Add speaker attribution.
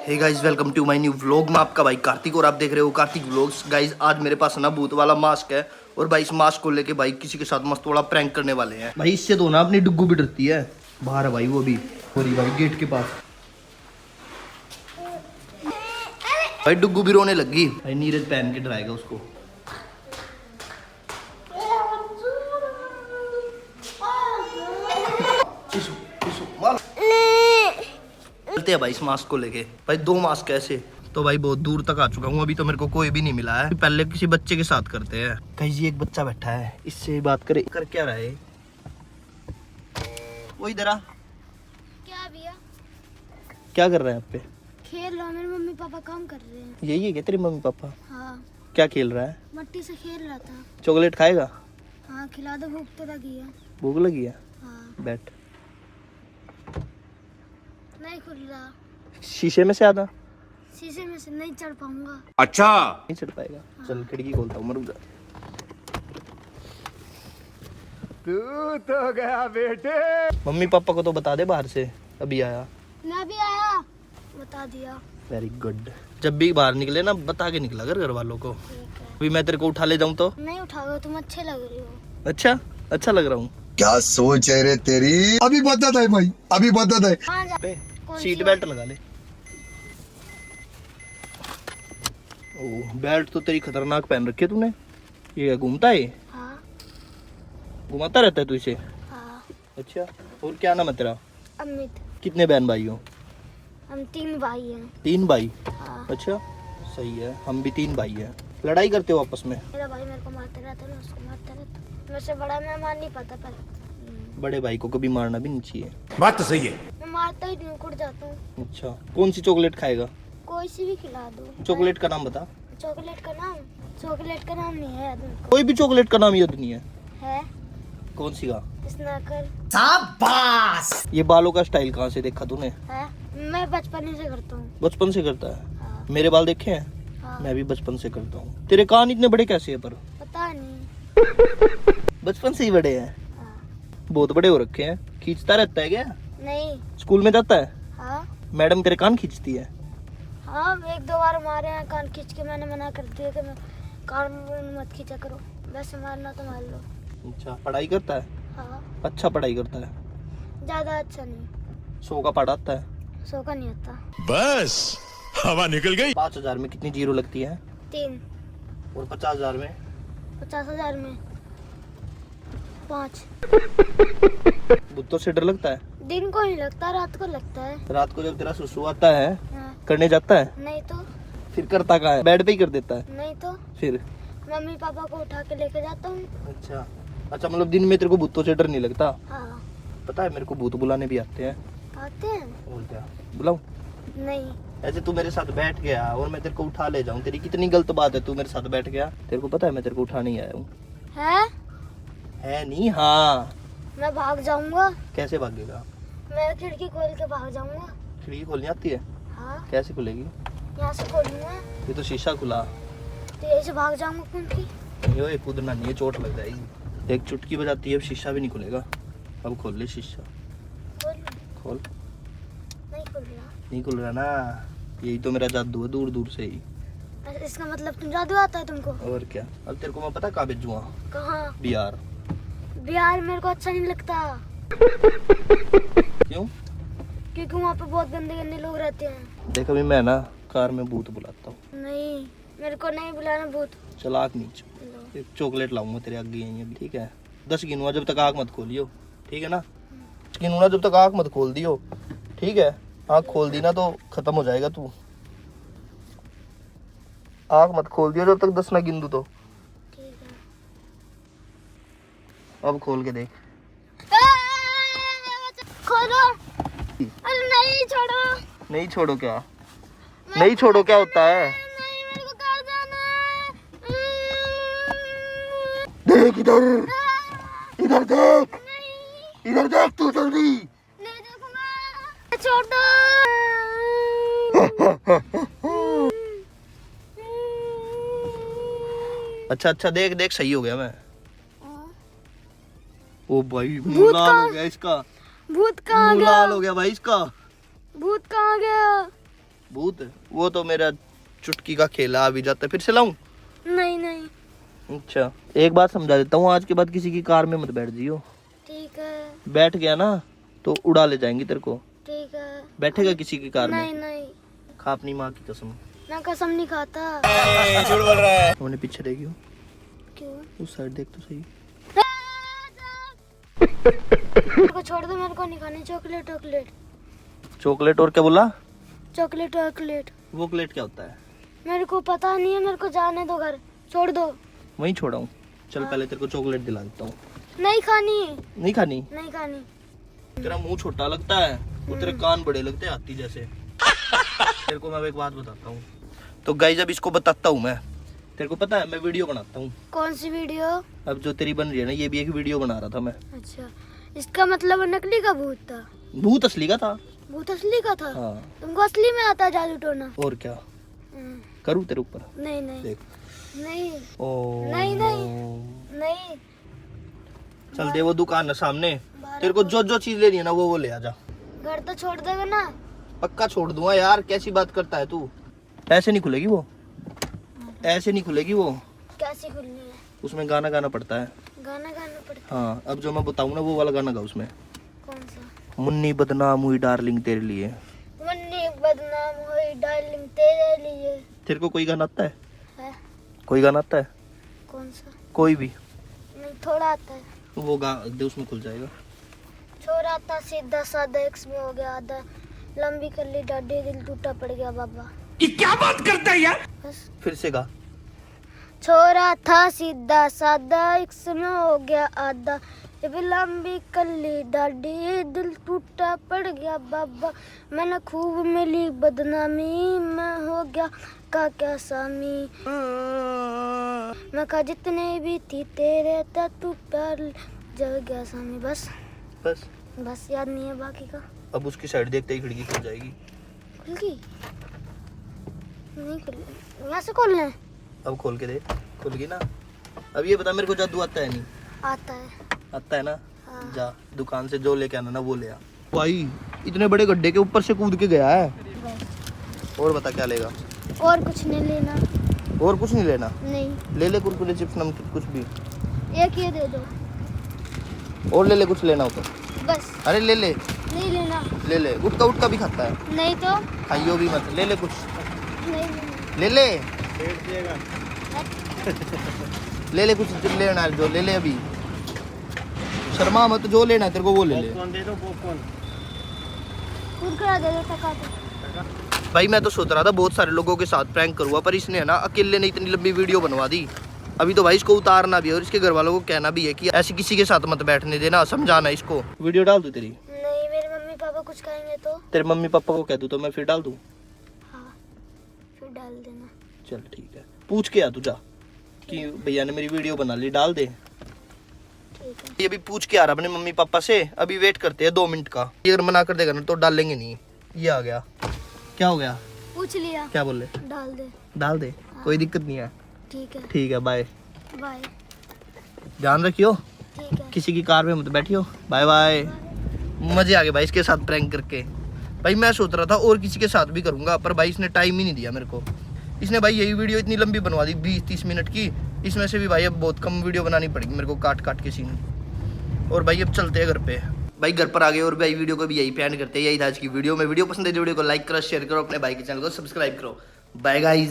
Speaker 1: Hey guys, welcome to my new vlog में आपका भाई कार्तिक और आप देख रहे हो कार्तिक व्लॉग्स। गाइस आज मेरे पास ना भूत वाला मास्क है और भाई इस मास्क को लेके भाई किसी के साथ मस्त थोड़ा प्रैंक करने वाले हैं। भाई इससे तो ना अपनी डुग्गू भी डरती है। बाहर है भाई वो भी हो रही भाई गेट के पास। भाई डुग्गू भी रोने लगी। भाई नीरज पहन के डराएगा उसको। चलते हैं भाई इस मास्क को लेके। भाई 2 मास्क ऐसे तो भाई बहुत दूर तक आ चुका हूँ। अभी तो मेरे को कोई भी नहीं मिला है। पहले किसी बच्चे के साथ करते हैं। कहीं जी एक बच्चा बैठा है, इससे बात करे। कर क्या रहा है वो? इधर आ।
Speaker 2: क्या भैया?
Speaker 1: क्या कर रहा है यहाँ पे?
Speaker 2: खेल रहा। मेरे मम्मी पापा काम कर रहे हैं।
Speaker 1: यही है क्या तेरे मम्मी पापा?
Speaker 2: हाँ।
Speaker 1: क्या खेल रहा है?
Speaker 2: मट्टी से खेल रहा था।
Speaker 1: चॉकलेट खाएगा?
Speaker 2: हाँ खिला दो, भूख तो लगी है।
Speaker 1: भूख लगी है?
Speaker 2: हाँ।
Speaker 1: बैठ।
Speaker 2: नहीं खुल रहा।
Speaker 1: शीशे में से आना।
Speaker 2: शीशे में से नहीं चढ़ पाऊंगा।
Speaker 3: अच्छा
Speaker 1: नहीं चढ़ पाएगा। हाँ। चल खिड़की खोलता हूँ। मर जा।
Speaker 3: तू तो गया बेटे।
Speaker 1: मम्मी पापा को तो बता दे बाहर से अभी आया।
Speaker 2: मैं भी आया, बता दिया।
Speaker 1: Very good. जब भी बाहर निकले ना बता के निकला कर घर वालों को।
Speaker 2: ठीक है।
Speaker 1: अभी मैं तेरे को उठा ले जाऊँ तो?
Speaker 2: नहीं उठाओगे, तुम अच्छे लग रही हो।
Speaker 1: अच्छा लग रहा हूँ।
Speaker 4: क्या सोच है रे तेरी। अभी बता दे भाई, अभी बता दे।
Speaker 2: हाँ जा। कौन
Speaker 1: सीट
Speaker 2: सी
Speaker 1: बेल्ट लगा ले। ओह बेल्ट तो तेरी खतरनाक पहन रखी है तूने। ये क्या घूमता है?
Speaker 2: हाँ।
Speaker 1: घुमाता रहता है तू इसे?
Speaker 2: हाँ।
Speaker 1: अच्छा। और क्या नाम है तेरा?
Speaker 2: अमित।
Speaker 1: कितने बहन भाई हो?
Speaker 2: हम 3 भाई हैं।
Speaker 1: 3 भाई?
Speaker 2: हाँ।
Speaker 1: अच्छा सही है, हम भी 3 भाई हैं। लड़ाई करते हो आपस में?
Speaker 2: मेरा भाई मेरे को मारता रहता है, मैं उसको मारता रहता हूँ। मेरे से बड़ा मैं मार नहीं पाता पर
Speaker 1: बड़े भाई को कभी मारना भी नहीं चाहिए।
Speaker 3: बात तो सही है।
Speaker 2: मैं मारता ही नहीं, कुट जाता हूँ।
Speaker 1: अच्छा कौन सी चॉकलेट खाएगा?
Speaker 2: कोई सी भी खिला दो।
Speaker 1: चॉकलेट का नाम बता।
Speaker 2: चॉकलेट का नाम नहीं है याद मेरे
Speaker 1: कोई भी चॉकलेट का नाम याद नहीं है?
Speaker 2: को। है
Speaker 1: कौन सी का?
Speaker 2: स्नैकर।
Speaker 1: ये बालों का स्टाइल कहाँ से देखा तूने?
Speaker 2: है, मैं बचपन ही से करता हूँ।
Speaker 1: बचपन से करता है?
Speaker 2: हाँ।
Speaker 1: मेरे बाल देखे हैं?
Speaker 2: हाँ।
Speaker 1: मैं भी बचपन से करता हूँ। तेरे कान इतने बड़े कैसे हैं पर?
Speaker 2: पता नहीं।
Speaker 1: बचपन से ही बड़े हैं?
Speaker 2: हाँ।
Speaker 1: बहुत बड़े हो रखे हैं। खींचता रहता है क्या?
Speaker 2: नहीं।
Speaker 1: स्कूल में जाता है?
Speaker 2: हाँ।
Speaker 1: मैडम तेरे कान खींचती है?
Speaker 2: हाँ 1-2 बार मारे हैं कान खींच के। मैंने मना कर दिया कि मैं कान मत खींचा करो, वैसे मारना तो मार लो।
Speaker 1: अच्छा पढ़ाई करता है?
Speaker 2: हाँ।
Speaker 1: अच्छा पढ़ाई करता है?
Speaker 2: ज्यादा अच्छा नहीं।
Speaker 1: 100 का पढ़ आता है?
Speaker 2: 100 का नहीं आता।
Speaker 3: बस हवा निकल गई।
Speaker 1: 5000 में कितनी जीरो लगती है?
Speaker 2: 3।
Speaker 1: और 50,000 में?
Speaker 2: 50,000 में 5।
Speaker 1: भूतों से डर लगता है?
Speaker 2: दिन को नहीं लगता, रात को लगता है।
Speaker 1: रात को जब तेरा सुसु आता है
Speaker 2: हाँ।
Speaker 1: करने जाता है?
Speaker 2: नहीं तो।
Speaker 1: फिर करता कहाँ है? बेड पे ही कर देता है?
Speaker 2: नहीं तो
Speaker 1: फिर?
Speaker 2: मम्मी पापा को उठा के लेके जाता हूँ।
Speaker 1: अच्छा मतलब दिन में तेरे को भूतों से डर नहीं लगता?
Speaker 2: हाँ।
Speaker 1: पता है मेरे को भूत बुलाने भी आते हैं।
Speaker 2: आते हैं?
Speaker 1: और क्या बुलाऊं?
Speaker 2: नहीं।
Speaker 1: ऐसे तू मेरे साथ बैठ गया और मैं तेरे को उठा ले जाऊं, तेरी कितनी गलत बात है। तू मेरे साथ बैठ गया, तेरे को पता है मैं तेरे को उठा नहीं आया हूँ।
Speaker 2: है
Speaker 1: नहीं? हाँ।
Speaker 2: मैं भाग जाऊंगा।
Speaker 1: कैसे भागेगा?
Speaker 2: मैं खिड़की खोल के भाग जाऊंगा।
Speaker 1: खिड़की खोलनी आती है?
Speaker 2: हाँ।
Speaker 1: कैसे खुलेगी?
Speaker 2: यहाँ से खोलूंगा
Speaker 1: ये तो शीशा खुला।
Speaker 2: तो यही से भाग जाऊंगा क्योंकि
Speaker 1: ये कूदना नहीं है, चोट लग जाएगी। एक चुटकी बजाती है अब शीशा भी नहीं खुलेगा। अब खोल ले शीशा। खोल।
Speaker 2: नहीं खुल रहा।
Speaker 1: नहीं खुल रहा ना? यही तो मेरा जादू है, दूर दूर से ही।
Speaker 2: इसका मतलब तुम जादू आता है तुमको?
Speaker 1: और क्या। अब तेरे को मैं पता कहाँ भेजूँगा?
Speaker 2: कहाँ?
Speaker 1: बिहार।
Speaker 2: बिहार मेरे को अच्छा नहीं लगता।
Speaker 1: क्यों?
Speaker 2: क्योंकि वहाँ पे बहुत गंदे गंदे लोग रहते हैं।
Speaker 1: देख अभी मैं ना कार में भूत बुलाता हूँ।
Speaker 2: नहीं मेरे को नहीं बुलाना भूत।
Speaker 1: चलाक नीचे
Speaker 2: लो।
Speaker 1: एक चॉकलेट लाऊंगा तेरे आगे यहीं अभी, ठीक है? 10 गिनूंगा जब तक आँख मत खोलियो, ठीक है ना? गिनूंगा जब तक आँख मत खोल दियो, ठीक है? आँख खोल दी ना तो खत्म हो जाएगा तू। आँख मत खोल दियो जब तक 10 ना गिन दूं तो।
Speaker 2: ठीक है।
Speaker 1: अब खोल के देख।
Speaker 2: खोलो। अरे नहीं छोड़ो।
Speaker 1: नहीं छोड़ो क्या? नहीं छोड़ो क्या होता है?
Speaker 2: नहीं मेरे को घर जाना है।
Speaker 1: देख इधर, इधर देख,
Speaker 2: नहीं
Speaker 1: इधर देख तू जल्दी।
Speaker 2: नहीं देखूंगा। छोड़ दो।
Speaker 1: अच्छा देख देख सही हो गया मैं। ओ भाई
Speaker 2: भूत
Speaker 1: मुंह लाल
Speaker 2: कहाँ?
Speaker 1: हो गया इसका।
Speaker 2: भूत कहाँ
Speaker 1: मुंह
Speaker 2: गया?
Speaker 1: लाल हो गया भाई इसका।
Speaker 2: भूत कहाँ गया?
Speaker 1: भूत वो तो मेरा चुटकी का खेला अभी जाता है, फिर से लाऊं?
Speaker 2: नहीं नहीं।
Speaker 1: अच्छा एक बात समझा देता हूँ, आज के बाद किसी की कार में मत बैठ जियो।
Speaker 2: ठीक है।
Speaker 1: बैठ गया ना तो उड़ा ले जाएंगी तेरे को।
Speaker 2: ठीक है।
Speaker 1: बैठेगा किसी की कार
Speaker 2: नहीं
Speaker 1: में?
Speaker 2: नहीं,
Speaker 1: खा अपनी माँ की कसम।
Speaker 2: मैं कसम नहीं खाता।
Speaker 3: झूठ बोल रहा है।
Speaker 1: उन्हें पीछे रह गई।
Speaker 2: क्यों?
Speaker 1: उस साइड देख तो सही।
Speaker 2: मेरे को छोड़ दो, मेरे को नहीं खानी चॉकलेट। चॉकलेट
Speaker 1: चॉकलेट और क्या बोला?
Speaker 2: Chocolate chocolate.
Speaker 1: वो प्लेट क्या होता है?
Speaker 2: मेरे को पता नहीं है, मेरे को जाने दो घर, छोड़ दो।
Speaker 1: वहीं छोड़ा हूँ। चल पहले तेरे को चॉकलेट दिला देता हूँ।
Speaker 2: नहीं खानी।
Speaker 1: नहीं खानी?
Speaker 2: नहीं खानी।
Speaker 1: तेरा मुंह छोटा लगता है, वो तेरे कान बड़े लगते हैं हाथी जैसे। तेरे को मैं एक बात बताता हूँ। तो गाइस अब इसको बताता हूँ मैं। तेरे को पता है मैं वीडियो बनाता हूँ।
Speaker 2: कौन सी वीडियो?
Speaker 1: अब जो तेरी बन रही है ना, ये भी एक वीडियो बना रहा था मैं।
Speaker 2: अच्छा, इसका मतलब नकली का भूत था?
Speaker 1: भूत असली का था।
Speaker 2: भूत असली का था?
Speaker 1: हाँ।
Speaker 2: तुमको असली में आता है जादू टोना?
Speaker 1: और क्या
Speaker 2: हम्म,
Speaker 1: करूँ तेरे ऊपर?
Speaker 2: नहीं नहीं
Speaker 1: देख।
Speaker 2: नहीं
Speaker 1: ओ
Speaker 2: नहीं नहीं
Speaker 1: नो।
Speaker 2: नहीं।
Speaker 1: चल दे वो दुकान है सामने। तेरे को जो जो चीज लेनी है ना वो ले आ जा।
Speaker 2: घर तो छोड़ देगा ना?
Speaker 1: पक्का छोड़ दूंगा यार, कैसी बात करता है तू? ऐसे नहीं खुलेगी वो, ऐसे नहीं खुलेगी वो।
Speaker 2: कैसी खुलनी है?
Speaker 1: उसमें गाना गाना पड़ता है।
Speaker 2: गाना गाना पड़ता
Speaker 1: हाँ अब जो मैं बताऊँ ना वो वाला गाना गा उसमें।
Speaker 2: है? कौन सा?
Speaker 1: मुन्नी बदनाम हुई डार्लिंग तेरे लिए।
Speaker 2: मुन्नी बदनाम हुई डार्लिंग तेरे लिए।
Speaker 1: तेरे को कोई गाना आता है?
Speaker 2: है?
Speaker 1: कोई गाना आता है?
Speaker 2: कौन सा?
Speaker 1: कोई भी।
Speaker 2: नहीं, थोड़ा आता है।
Speaker 1: वो गा दे, उसमें खुल जाएगा।
Speaker 2: छोरा था सीधा साधा, एक्स में हो गया आधा, लंबी कल्ली डाडी, दिल टूटा पड़ गया बाबा।
Speaker 3: ये क्या बात करता है यार?
Speaker 2: बस।
Speaker 1: फिर से गा।
Speaker 2: छोरा था सीधा साधा, एक्स में हो गया आधा, जब लंबी कल्ली डाडी, दिल टूटा पड़ गया बाबा। मैंने खूब मिली बदनामी, मैं हो गया का क्या सामी। मैं कहा जितने भी थी तेरे था, तू प्यार जल गया सामी। बस
Speaker 1: बस
Speaker 2: बस, याद नहीं है बाकी का।
Speaker 1: अब उसकी साइड देखते ही खिड़की खुल जाएगी।
Speaker 2: खुल गई? नहीं खुल, यहाँ से खोलना है?
Speaker 1: अब खोल के दे। खुल गई ना? अब ये बता मेरे को जादू आता है नहीं?
Speaker 2: आता है।
Speaker 1: आता है ना?
Speaker 2: हाँ।
Speaker 1: जा दुकान से जो लेके आना ना वो ले आ। भाई इतने बड़े गड्ढे के ऊपर से कूद के गया है।
Speaker 2: बस,
Speaker 1: और बता क्या लेगा?
Speaker 2: और कुछ नहीं लेना।
Speaker 1: और कुछ नहीं लेना?
Speaker 2: नहीं।
Speaker 1: ले ले कुरकुरे चिप्स नमकीन कुछ भी।
Speaker 2: एक ये दे दो।
Speaker 1: और ले ले कुछ लेना हो तो।
Speaker 2: बस।
Speaker 1: अरे ले ले।
Speaker 2: नहीं लेना।
Speaker 1: ले ले, गुटका उटका भी खाता है?
Speaker 2: नहीं तो?
Speaker 1: खाइयो भी मत। ले ले कुछ।
Speaker 2: नहीं लेना।
Speaker 1: ले ले ले ले कुछ लेना है जो ले ले अभी। शर्मा मत, जो लेना है तेरे को वो ले ले।
Speaker 2: कुरकुरा दे दो, टका दो।
Speaker 1: भाई मैं तो सोच रहा था बहुत सारे लोगों के साथ प्रैंक करूँगा, पर इसने है ना अकेले ने इतनी लंबी वीडियो बनवा दी। अभी तो भाई इसको उतारना भी है और इसके घर वालों को कहना भी है कि ऐसे किसी के साथ मत बैठने देना, समझाना इसको। वीडियो डाल दूँ तेरी?
Speaker 2: नहीं, मेरे मम्मी पापा कुछ कहेंगे तो?
Speaker 1: तेरे मम्मी पापा को कह दूँ तो मैं फिर डाल दूँ?
Speaker 2: हाँ, फिर डाल देना।
Speaker 1: चल ठीक है, पूछ के आ तू जा कि भैया ने मेरी वीडियो बना ली, डाल दे।
Speaker 2: ठीक है।
Speaker 1: ये भी पूछ के आ रहा अपने मम्मी पापा से, अभी वेट करते हैं 2 मिनट का। ये अगर मना कर देगा ना तो डालेंगे नहीं। ये आ गया। क्या हो गया?
Speaker 2: पूछ लिया।
Speaker 1: क्या बोले?
Speaker 2: डाल दे।
Speaker 1: डाल दे, कोई दिक्कत नहीं है।
Speaker 2: ठीक है।
Speaker 1: ठीक है बाय।
Speaker 2: बाय।
Speaker 1: ध्यान रखियो,
Speaker 2: ठीक है।
Speaker 1: किसी की कार में मत बैठियो। Bye bye. मजे आ गए भाई इसके साथ प्रैंक करके। भाई मैं सोच रहा था और किसी के साथ भी करूंगा, पर भाई इसने टाइम ही नहीं दिया मेरे को। इसने भाई यही वीडियो इतनी लंबी बनवा दी 20-30 मिनट की। इसमें से भी भाई अब बहुत कम वीडियो बनानी पड़ेगी मेरे को, काट काट के सीन। और भाई अब चलते हैं घर पे। भाई घर पर आ गए और भाई वीडियो को भी यही एंड करते हैं। यही था आज की वीडियो में। वीडियो पसंद है तो वीडियो को लाइक करो, शेयर करो, अपने भाई के चैनल को सब्सक्राइब करो। Bye guys.